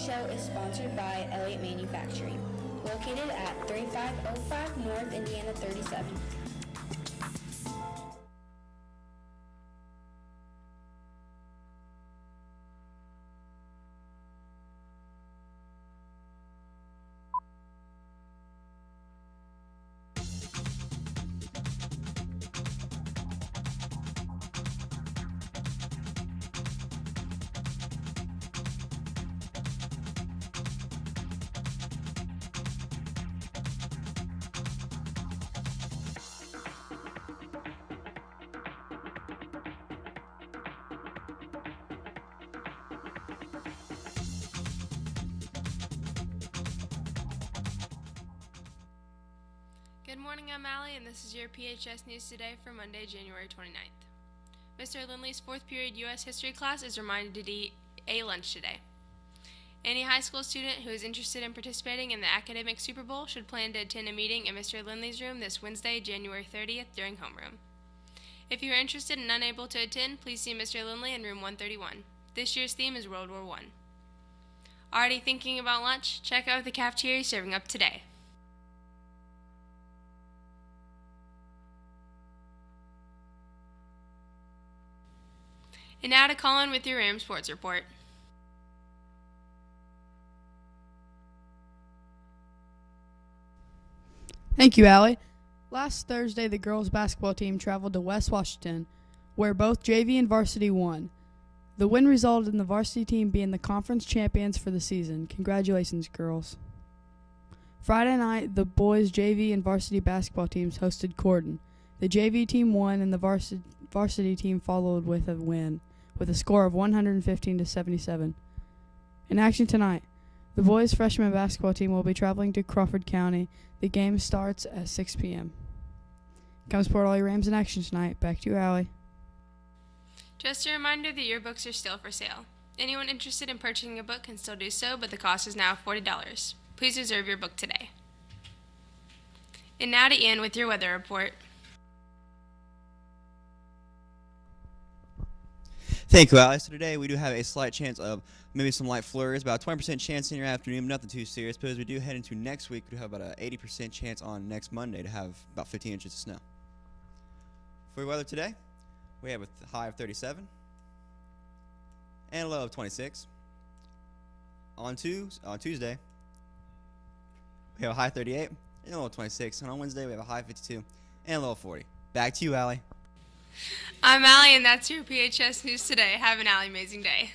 show is sponsored by Elliott Manufacturing, located at 3505 North Indiana 37. Good morning, I'm Allie, and this is your PHS News Today for Monday, January 29th. Mr. Lindley's 4th period U.S. History class is reminded to eat a lunch today. Any high school student who is interested in participating in the Academic Super Bowl should plan to attend a meeting in Mr. Lindley's room this Wednesday, January 30th during homeroom. If you are interested and unable to attend, please see Mr. Lindley in room 131. This year's theme is World War I. Already thinking about lunch? Check out what the cafeteria is serving up today. And now to call in with your Rams sports report. Thank you, Allie. Last Thursday, the girls' basketball team traveled to West Washington, where both JV and varsity won. The win resulted in the varsity team being the conference champions for the season. Congratulations, girls. Friday night, the boys' JV and varsity basketball teams hosted Corden. The JV team won, and the varsity team followed with a win, with a score of 115-77. In action tonight, the boys' freshman basketball team will be traveling to Crawford County. The game starts at 6 p.m. Come support all your Rams in action tonight. Back to you, Allie. Just a reminder that your books are still for sale. Anyone interested in purchasing a book can still do so, but the cost is now $40. Please reserve your book today. And now to Ian with your weather report. Thank you, Alex. So today we do have a slight chance of maybe some light flurries, about a 20% chance in your afternoon, nothing too serious. But as we do head into next week, we do have about an 80% chance on next Monday to have about 15 inches of snow. For your weather today, we have a high of 37 and a low of 26. On Tuesday, we have a high of 38 and a low of 26. And on Wednesday, we have a high of 52 and a low of 40. Back to you, Allie. I'm Allie, and that's your PHS News Today. Have an Allie amazing day.